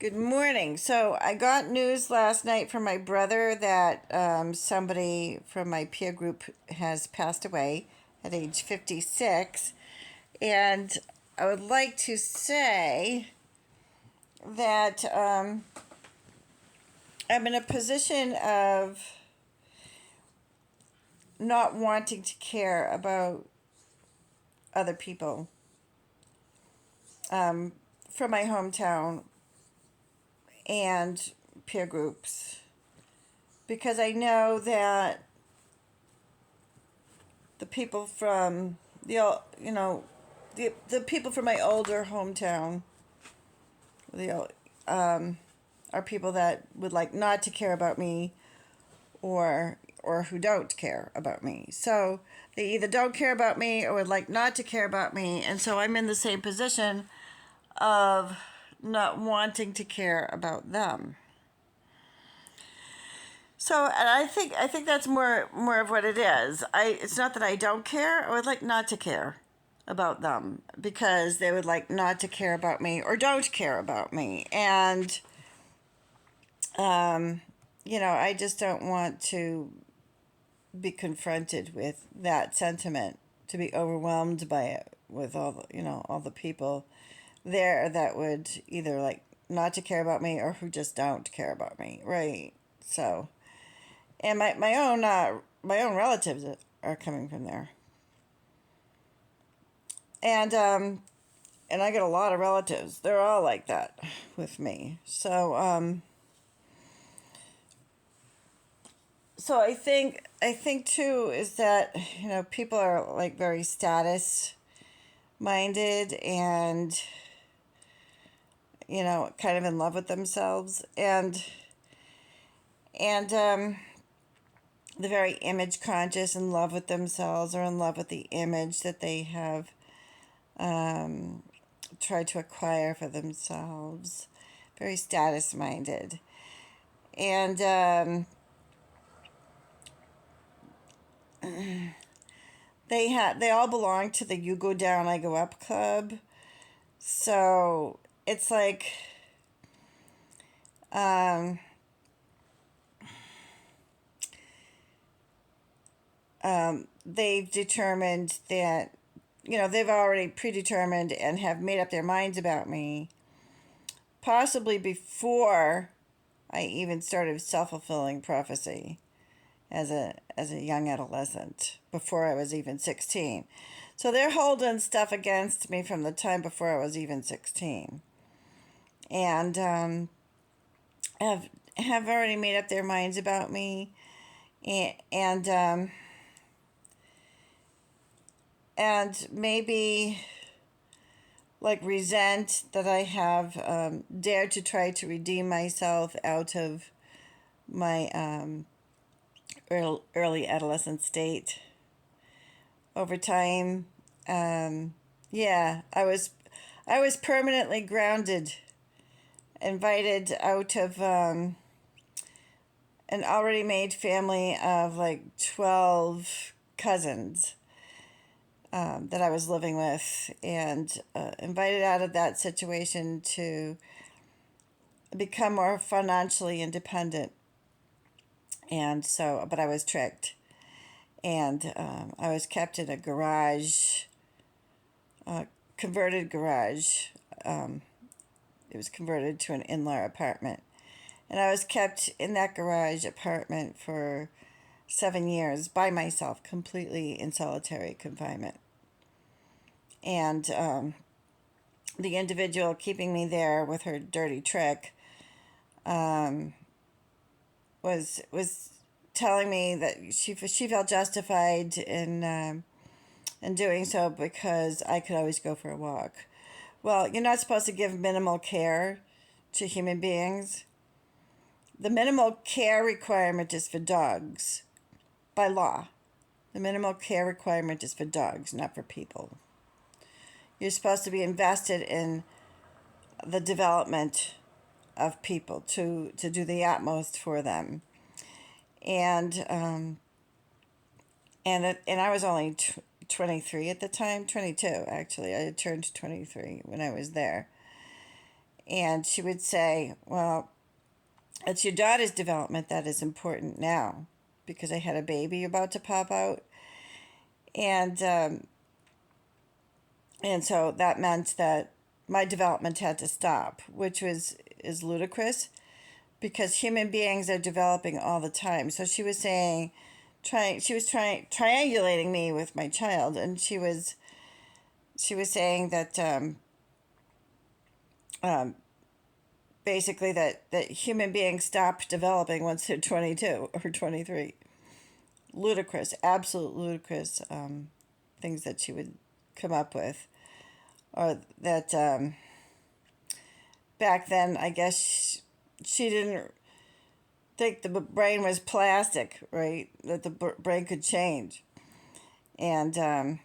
Good morning. So I got news last night from my brother that somebody from my peer group has passed away at age 56. And I would like to say that I'm in a position of not wanting to care about other people from my hometown and peer groups because I know that the people from the people from my older hometown, the are people that would like not to care about me or who don't care about me. So they either don't care about me or would like not to care about me, and so I'm in the same position of not wanting to care about them. So, and I think that's more of what it is. It's not that I don't care. I would like not to care about them because they would like not to care about me or don't care about me, and um, I just don't want to be confronted with that sentiment, to be overwhelmed by it with all the people there that would either like not to care about me or who just don't care about me, right? So. And my own relatives are coming from there, and I get a lot of relatives. They're all like that with me. So I think too is that people are like very status minded and kind of in love with themselves and they're very image conscious, in love with themselves or in love with the image that they have tried to acquire for themselves. Very status minded. And they all belong to the You Go Down, I Go Up club. So it's like um, they've determined that they've already predetermined and have made up their minds about me, possibly before I even started self-fulfilling prophecy as a young adolescent, before I was even 16. So they're holding stuff against me from the time before I was even 16, and have already made up their minds about me, and maybe like resent that I have dared to try to redeem myself out of my early adolescent state. Over time, yeah, I was permanently grounded, invited out of an already made family of like 12 cousins that I was living with, and invited out of that situation to become more financially independent. And so, but I was tricked, and I was kept in a garage, converted garage. It was converted to an in-law apartment, and I was kept in that garage apartment for 7 years by myself, completely in solitary confinement. And the individual keeping me there with her dirty trick was telling me that she felt justified in doing so because I could always go for a walk. Well, you're not supposed to give minimal care to human beings. The minimal care requirement is for dogs by law. The minimal care requirement is for dogs, not for people. You're supposed to be invested in the development of people to do the utmost for them. And and I was only 23 at the time, 22 actually. I had turned 23 when I was there. And she would say, well, it's your daughter's development that is important now because I had a baby about to pop out. And, um, and so that meant that my development had to stop, which is ludicrous because human beings are developing all the time. So she was saying, she was trying triangulating me with my child, and she was saying that um, basically that human beings stop developing once they're 22 or 23. Ludicrous, absolute ludicrous things that she would come up with, or that back then I guess she didn't think the brain was plastic, right? That the brain could change, and and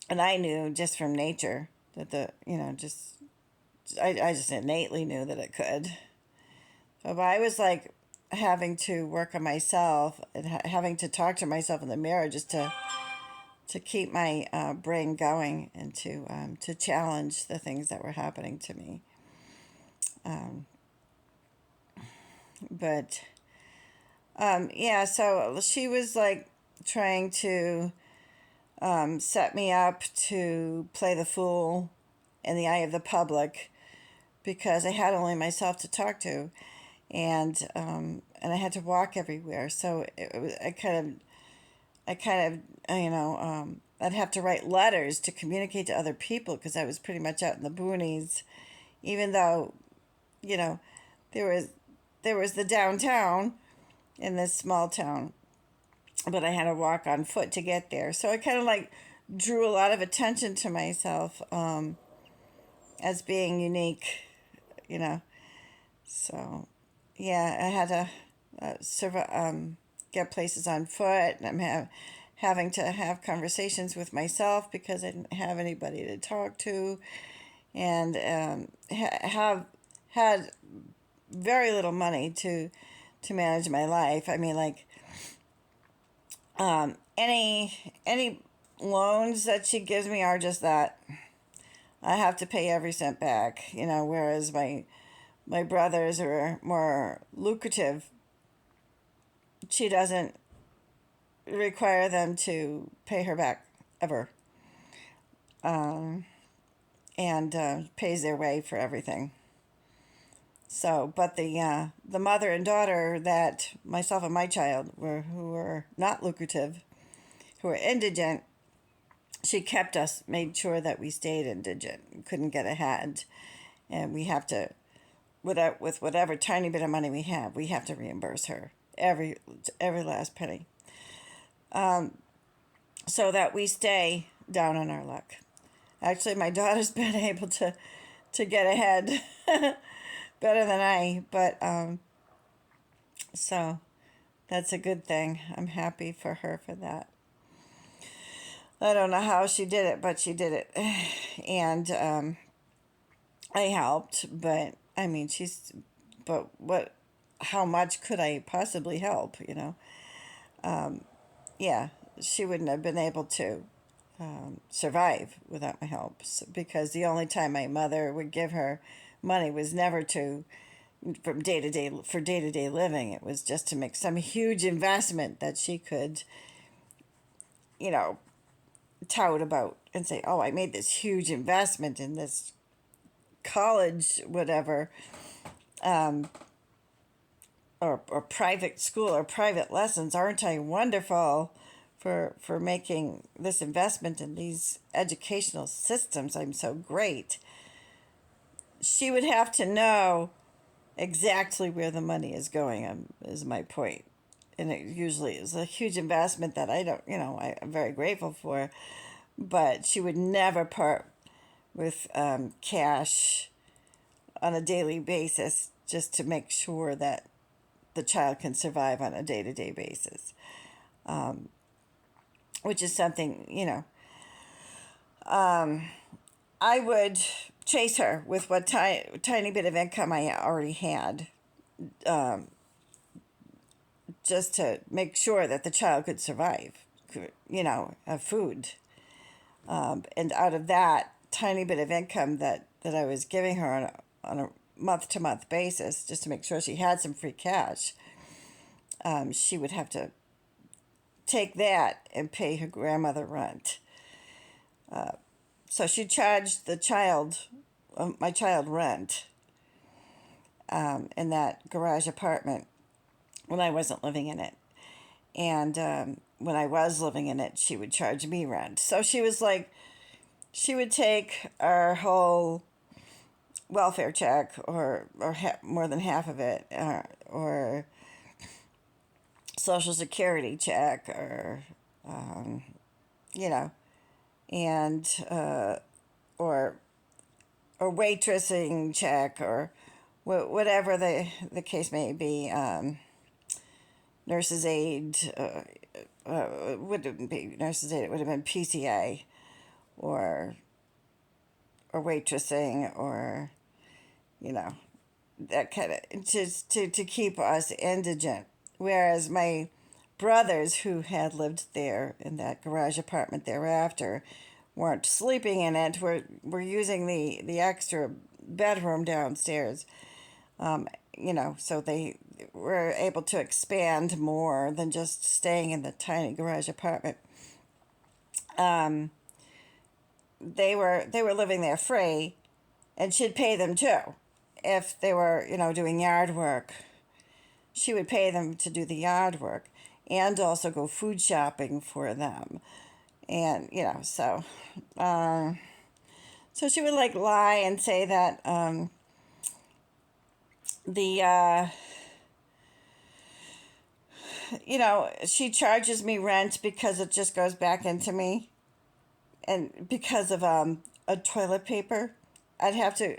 I knew just from nature that just I just innately knew that it could. But I was like having to work on myself and having to talk to myself in the mirror just to keep my brain going and to challenge the things that were happening to me. Um, but yeah, so she was like trying to set me up to play the fool in the eye of the public because I had only myself to talk to, and I had to walk everywhere. So it was I'd have to write letters to communicate to other people because I was pretty much out in the boonies, even though you know there was there was the downtown in this small town, but I had to walk on foot to get there. So I kind of like drew a lot of attention to myself as being unique, you know. So yeah, I had to get places on foot, and having to have conversations with myself because I didn't have anybody to talk to, and have had very little money to manage my life. I mean, like any loans that she gives me are just that I have to pay every cent back. Whereas my brothers are more lucrative. She doesn't require them to pay her back ever, and pays their way for everything. So, but the mother and daughter that myself and my child who were not lucrative, who were indigent, she kept us, made sure that we stayed indigent, couldn't get ahead, and we have to, with whatever tiny bit of money we have to reimburse her every last penny, so that we stay down on our luck. Actually, my daughter's been able to get ahead better than I, but so that's a good thing. I'm happy for her for that. I don't know how she did it, but she did it, and I helped. But I mean, but what? How much could I possibly help? Yeah, she wouldn't have been able to survive without my help, because the only time my mother would give her money was never from day to day for day to day living. It was just to make some huge investment that she could, you know, tout about and say, "Oh, I made this huge investment in this college, whatever, or private school or private lessons. Aren't I wonderful for making this investment in these educational systems? I'm so great." She would have to know exactly where the money is going, is my point. And it usually is a huge investment that I don't, I'm very grateful for. But she would never part with cash on a daily basis just to make sure that the child can survive on a day to day basis, which is something, I would chase her with what tiny bit of income I already had, just to make sure that the child could survive, have food. And out of that tiny bit of income that I was giving her on a month-to-month basis just to make sure she had some free cash. She would have to take that and pay her grandmother rent. So she charged my child rent in that garage apartment when I wasn't living in it. And when I was living in it, she would charge me rent. So she was like, she would take our whole welfare check, more than half of it, or Social Security check, or you know, and or waitressing check, or whatever the case may be. Nurse's aid, wouldn't be nurse's aid. It would have been PCA, or waitressing, or that kind of, to keep us indigent. Whereas my brothers, who had lived there in that garage apartment thereafter, weren't sleeping in it. Were using the extra bedroom downstairs. So they were able to expand more than just staying in the tiny garage apartment. They were living there free, and she'd pay them too. If they were, doing yard work, she would pay them to do the yard work and also go food shopping for them. And, so she would like lie and say that the, she charges me rent because it just goes back into me. And because of a toilet paper, I'd have to,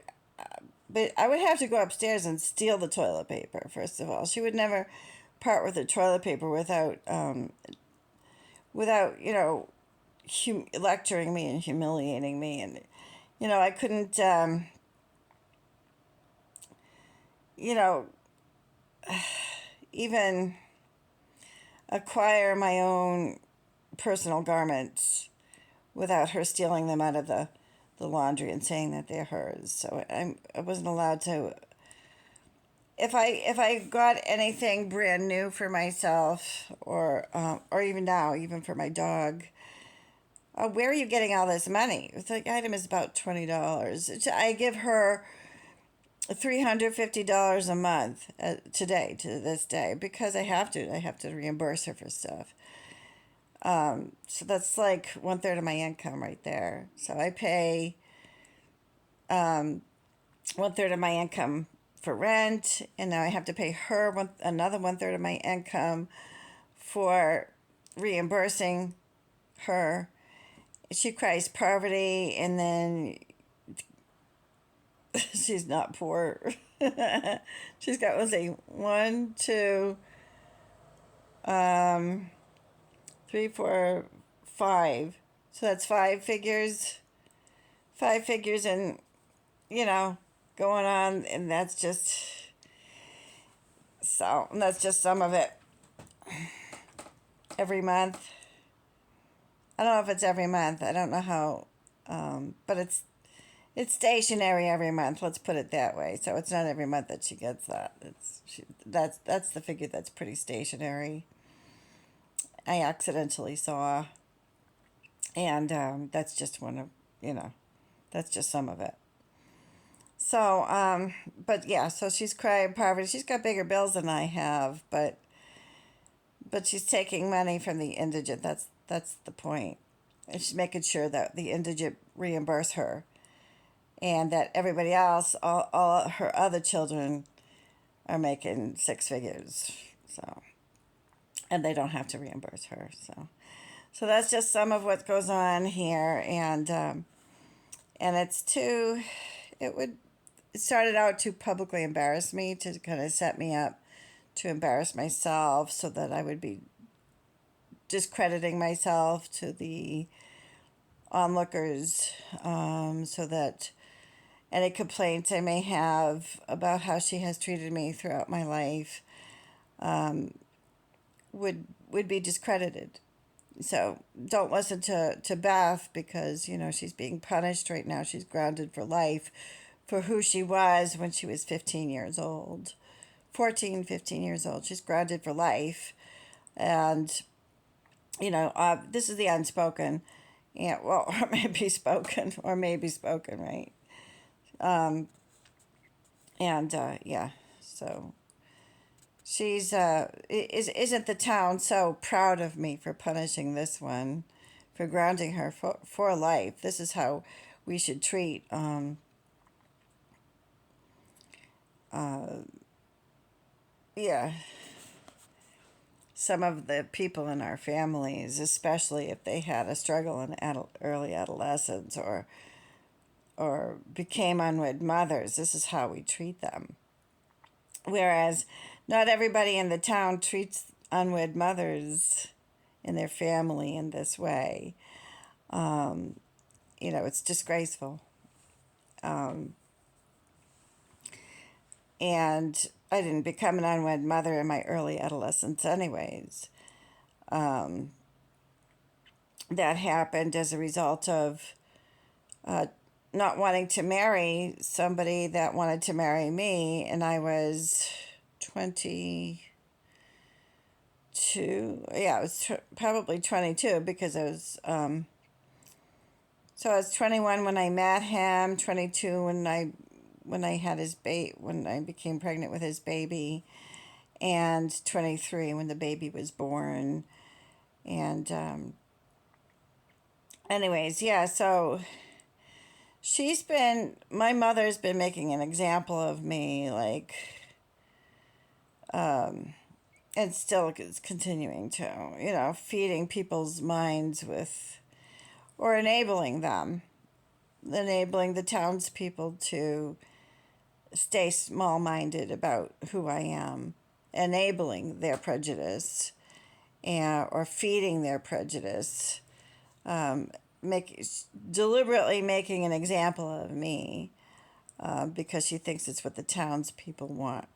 but I would have to go upstairs and steal the toilet paper, first of all. She would never part with the toilet paper without, lecturing me and humiliating me. And, I couldn't, even acquire my own personal garments without her stealing them out of the laundry and saying that they're hers. So I wasn't allowed to. If I got anything brand new for myself, or even now, even for my dog, where are you getting all this money? The item is about $20. I give her $350 a month to this day, because I have to. I have to reimburse her for stuff. So that's like 1/3 of my income right there. So I pay 1/3 of my income for rent, and now I have to pay her another 1/3 of my income for reimbursing her. She cries poverty, and then she's not poor. She's got, let's see, 1, 2, 3, 4, 5. So that's 5 figures. 5 figures, and going on, and that's just some of it. Every month. I don't know if it's every month. I don't know how, but it's stationary every month. Let's put it that way. So it's not every month that she gets that. That's the figure that's pretty stationary. I accidentally saw, and that's just that's just some of it. So, but yeah, so she's crying poverty. She's got bigger bills than I have, but she's taking money from the indigent. That's the point. And she's making sure that the indigent reimburse her, and that everybody else, all her other children, are making 6 figures. So, and they don't have to reimburse her. So that's just some of what goes on here, and it started out to publicly embarrass me, to kind of set me up to embarrass myself, so that I would be discrediting myself to the onlookers, so that any complaints I may have about how she has treated me throughout my life would be discredited. So don't listen to Beth, because she's being punished right now. She's grounded for life for who she was when she was 15 years old. 14, 15 years old. She's grounded for life. And, this is the unspoken. Yeah, well, or maybe spoken, right? Yeah, so she's, isn't the town so proud of me for punishing this one, for grounding her for life? This is how we should treat, yeah, some of the people in our families, especially if they had a struggle in early adolescence or became unwed mothers. This is how we treat them. Whereas not everybody in the town treats unwed mothers in their family in this way. It's disgraceful. Um, and I didn't become an unwed mother in my early adolescence, anyways. Um, that happened as a result of uh, not wanting to marry somebody that wanted to marry me, and I was 22. Yeah, I was probably 22 because so I was 21 when I met him, 22 when I had when I became pregnant with his baby, and 23 when the baby was born. And anyways, yeah, so my mother's been making an example of me, like, and still is continuing to, feeding people's minds with, or enabling the townspeople to stay small minded about who I am, enabling their prejudice, or feeding their prejudice, um, make, deliberately making an example of me, because she thinks it's what the townspeople want.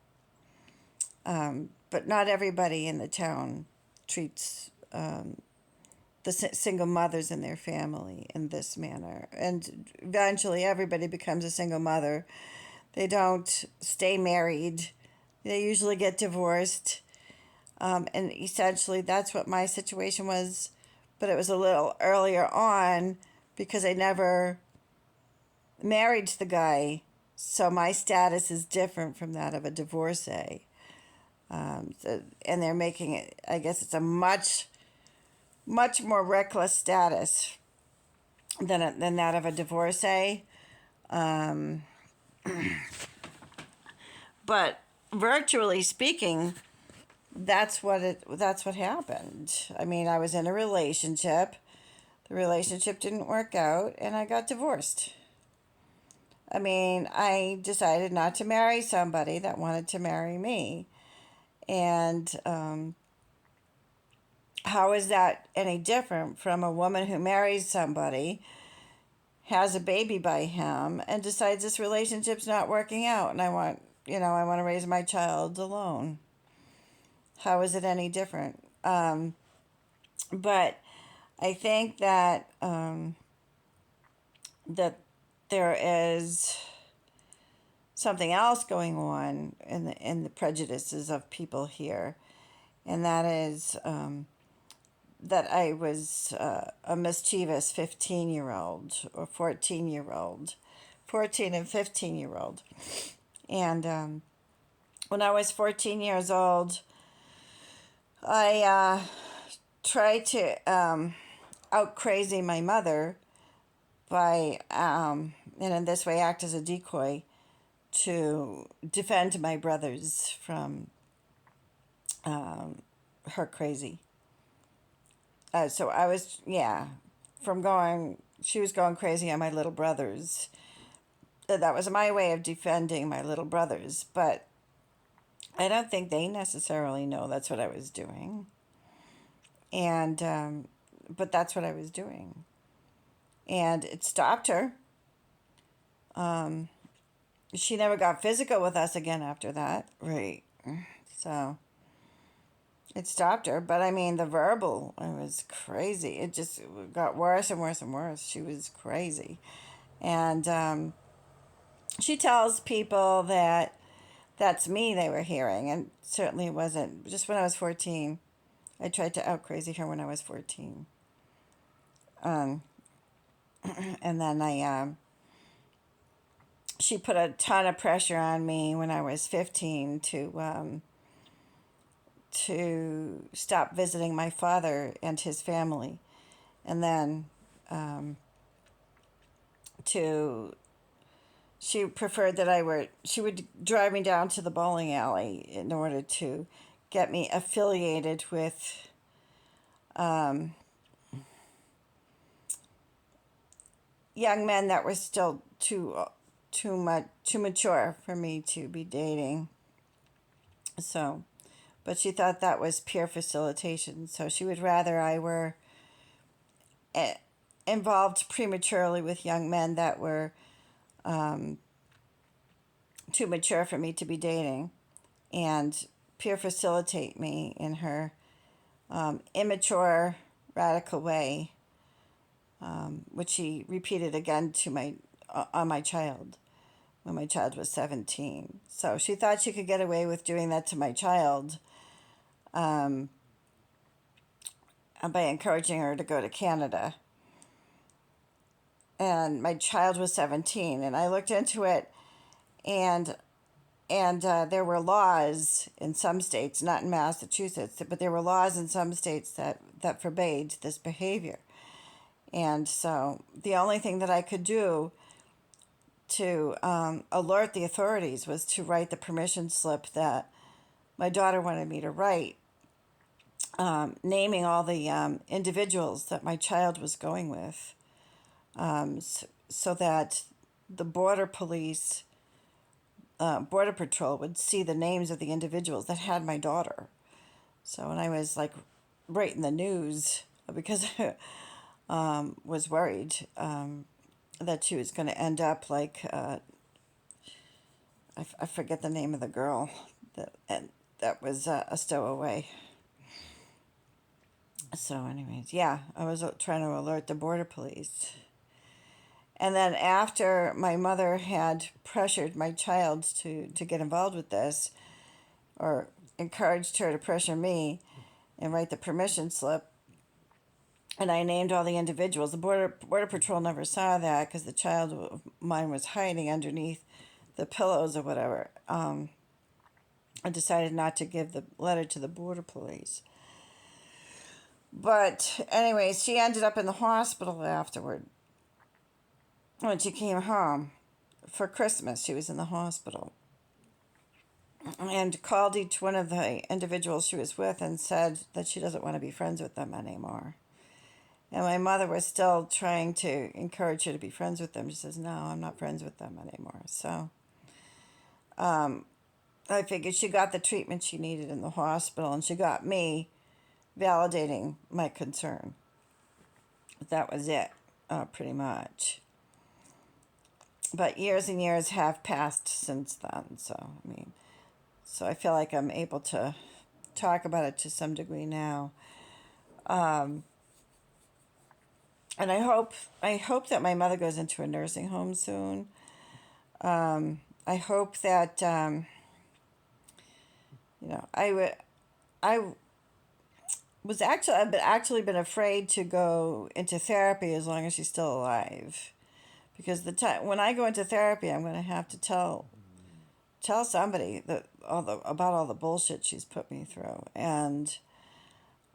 But not everybody in the town treats the single mothers in their family in this manner. And eventually, everybody becomes a single mother. They don't stay married, they usually get divorced. And essentially, that's what my situation was. But it was a little earlier on because I never married the guy. So my status is different from that of a divorcee. And they're making it, I guess it's a much, much more reckless status than that of a divorcee. Um, but virtually speaking, that's what happened. I mean, I was in a relationship. The relationship didn't work out and I got divorced. I mean, I decided not to marry somebody that wanted to marry me. And how is that any different from a woman who marries somebody, has a baby by him, and decides this relationship's not working out and I want to raise my child alone? How is it any different? But I think that there is something else going on in the prejudices of people here, and that is that I was a mischievous 15-year-old or 14-year-old, 14 and 15-year-old. And when I was 14 years old, I tried to out crazy my mother by, and in this way act as a decoy to defend my brothers from her crazy. So I was, yeah, she was going crazy on my little brothers. That was my way of defending my little brothers, but I don't think they necessarily know that's what I was doing. And, but that's what I was doing. And it stopped her. She never got physical with us again after that. Right. So it stopped her. But I mean, the verbal, it was crazy. It just got worse and worse and worse. She was crazy. And she tells people that that's me they were hearing, and certainly it wasn't. Just when I was 14, I tried to out crazy her when I was 14. Um, and then she put a ton of pressure on me when I was 15 to stop visiting my father and his family, and then um, to she preferred that she would drive me down to the bowling alley in order to get me affiliated with um, young men that were still too mature for me to be dating. So, but she thought that was peer facilitation. So she would rather I were eh, involved prematurely with young men that were um, too mature for me to be dating, and peer facilitate me in her immature, radical way, which she repeated again to my on my child when my child was 17. So she thought she could get away with doing that to my child um, by encouraging her to go to Canada. And my child was 17, and I looked into it, and there were laws in some states, not in Massachusetts, but there were laws in some states that forbade this behavior. And so the only thing that I could do to alert the authorities was to write the permission slip that my daughter wanted me to write, naming all the individuals that my child was going with, so that the border patrol would see the names of the individuals that had my daughter. So when I was like right in the news because I was worried that she was going to end up like I forget the name of the girl that was a stowaway. So, anyways, yeah, I was trying to alert the border police. And then after my mother had pressured my child to get involved with this, or encouraged her to pressure me and write the permission slip, and I named all the individuals. The border patrol never saw that because the child of mine was hiding underneath the pillows or whatever. I decided not to give the letter to the border police. But anyways, she ended up in the hospital afterward. When she came home for Christmas, she was in the hospital and called each one of the individuals she was with and said that she doesn't want to be friends with them anymore. And my mother was still trying to encourage her to be friends with them. She says, "No, I'm not friends with them anymore." So I figured she got the treatment she needed in the hospital, and she got me validating my concern. That was it, pretty much. But years and years have passed since then. So I feel like I'm able to talk about it to some degree now. And I hope that my mother goes into a nursing home soon. I hope that I I've been afraid to go into therapy as long as she's still alive, because the time when I go into therapy, I'm going to have to tell somebody about all the bullshit she's put me through. And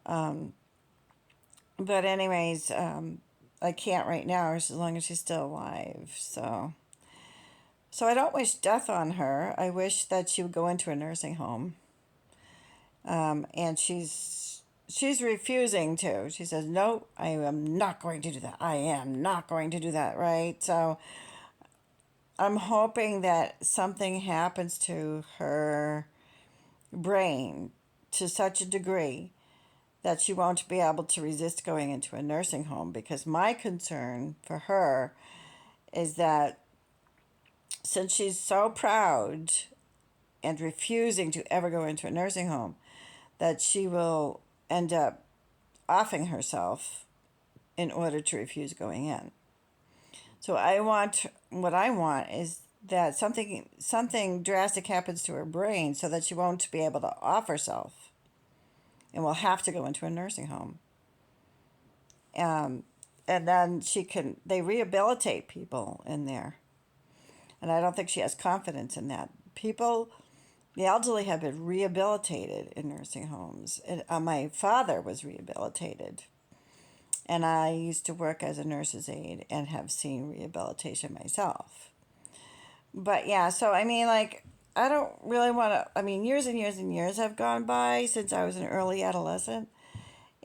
but anyways, I can't right now as long as she's still alive. So I don't wish death on her. I wish that she would go into a nursing home. And she's refusing to. She says, "No, I am not going to do that. I am not going to do that." Right? So I'm hoping that something happens to her brain to such a degree that she won't be able to resist going into a nursing home, because my concern for her is that since she's so proud and refusing to ever go into a nursing home, that she will end up offing herself in order to refuse going in. So what I want is that something drastic happens to her brain so that she won't be able to off herself and will have to go into a nursing home. Um, and then they rehabilitate people in there. And I don't think she has confidence in that. The elderly have been rehabilitated in nursing homes. My father was rehabilitated. And I used to work as a nurse's aide and have seen rehabilitation myself. But yeah, so I mean, like, I don't really want to. I mean, years and years and years have gone by since I was an early adolescent,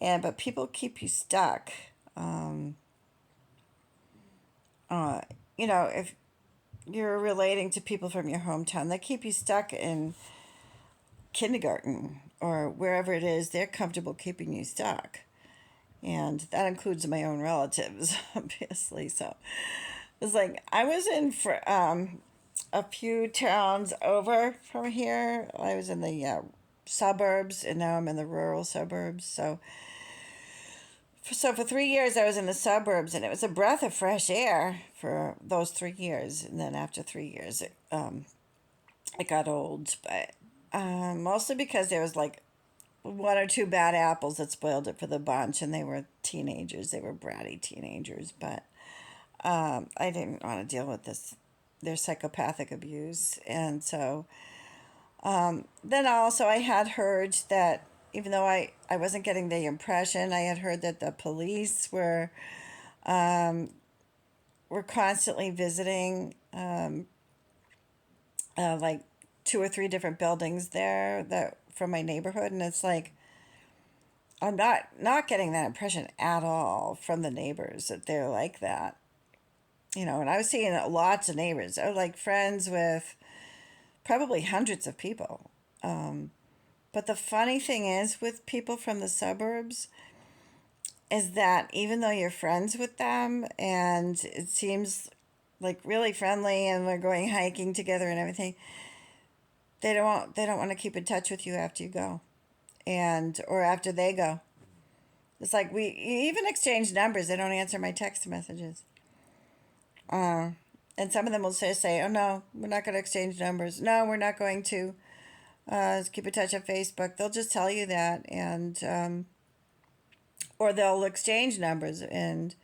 but people keep you stuck. Um, uh, if you're relating to people from your hometown, they keep you stuck in kindergarten or wherever it is they're comfortable keeping you stuck, and that includes my own relatives, obviously. So it's like I was in for a few towns over from here. I was in the suburbs, and now I'm in the rural suburbs. So for 3 years, I was in the suburbs, and it was a breath of fresh air for those 3 years. And then after 3 years, it got old, but mostly because there was like one or two bad apples that spoiled it for the bunch, and they were teenagers. They were bratty teenagers, but I didn't want to deal with their psychopathic abuse. And so then also I had heard that even though I wasn't getting the impression, I had heard that the police were constantly visiting like two or three different buildings there that from my neighborhood, and it's like I'm not getting that impression at all from the neighbors that they're like that. And I was seeing lots of neighbors. I was like friends with probably hundreds of people. But the funny thing is with people from the suburbs is that even though you're friends with them and it seems like really friendly and we're going hiking together and everything, they don't want to keep in touch with you after you go and or after they go. It's like we even exchange numbers. They don't answer my text messages. And some of them will say, "Oh no, we're not going to exchange numbers. No, we're not going to keep in touch on Facebook." They'll just tell you that, and or they'll exchange numbers and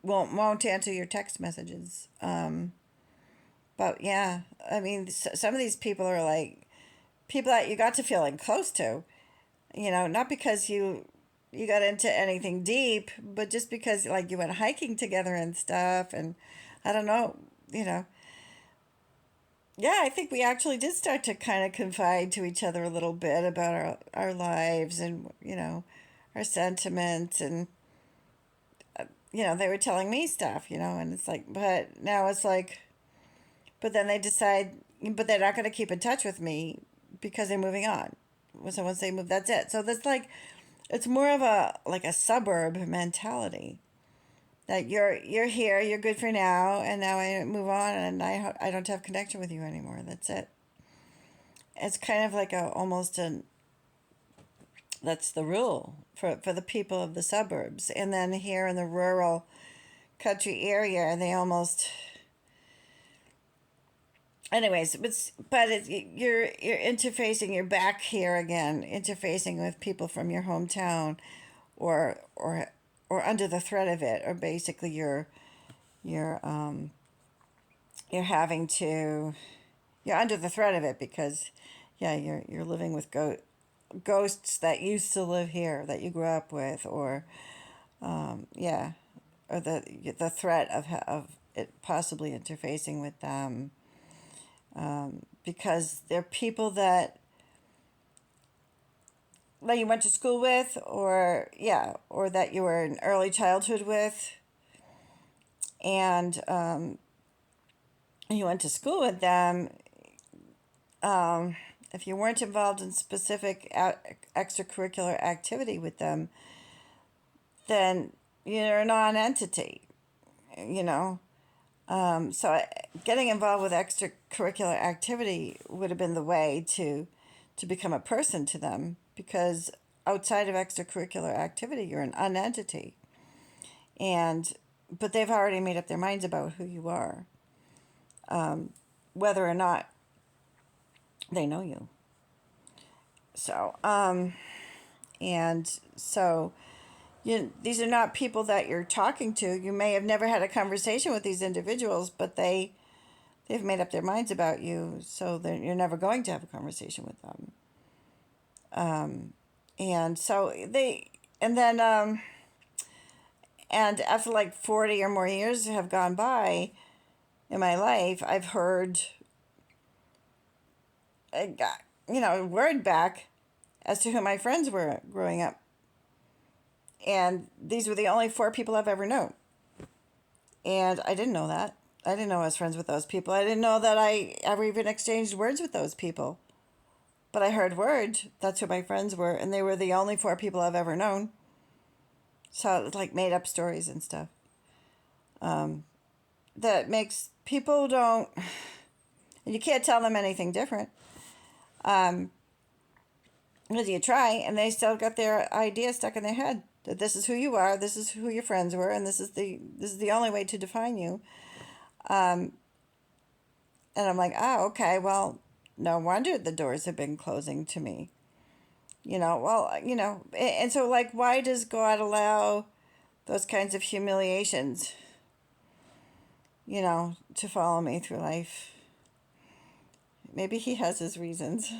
won't answer your text messages. But yeah, I mean, some of these people are like people that you got to feeling close to. Not because you got into anything deep, but just because like you went hiking together and stuff, and I don't know, you know. Yeah, I think we actually did start to kind of confide to each other a little bit about our lives and, our sentiments. And, they were telling me stuff, and it's like, but now it's like, but then they decide, but they're not going to keep in touch with me because they're moving on. So once they move, that's it. So that's like, it's more of a suburb mentality that you're here, you're good for now, and now I move on, and I don't have connection with you anymore. That's it. It's kind of like that's the rule for the people of the suburbs, and then here in the rural country area, they almost. Anyways, you're interfacing. You're back here again, interfacing with people from your hometown, or under the threat of it, or basically you're you're having to you're under the threat of it because yeah, you're living with ghosts that used to live here that you grew up with, or yeah, or the threat of it possibly interfacing with them, because they're people that you went to school with, or yeah, or that you were in early childhood with, and you went to school with them. If you weren't involved in specific extracurricular activity with them, then you're a non-entity, you know. So getting involved with extracurricular activity would have been the way to become a person to them, because outside of extracurricular activity, you're an unentity, and but they've already made up their minds about who you are. whether or not they know you. So, and so these are not people that you're talking to. You may have never had a conversation with these individuals, but they've made up their minds about you, so that you're never going to have a conversation with them. And so and then, and after like 40 or more years have gone by in my life, I've heard, word back as to who my friends were growing up. And these were the only 4 people I've ever known. And I didn't know that. I didn't know I was friends with those people. I didn't know that I ever even exchanged words with those people. But I heard word. That's who my friends were. And they were the only 4 people I've ever known. So it was like made up stories and stuff. That makes people don't... And you can't tell them anything different. Because you try, and they still got their idea stuck in their head. That this is who you are, this is who your friends were, and this is the only way to define you. And I'm like, oh, okay, well, no wonder the doors have been closing to me. And so, like, why does God allow those kinds of humiliations, to follow me through life? Maybe he has his reasons.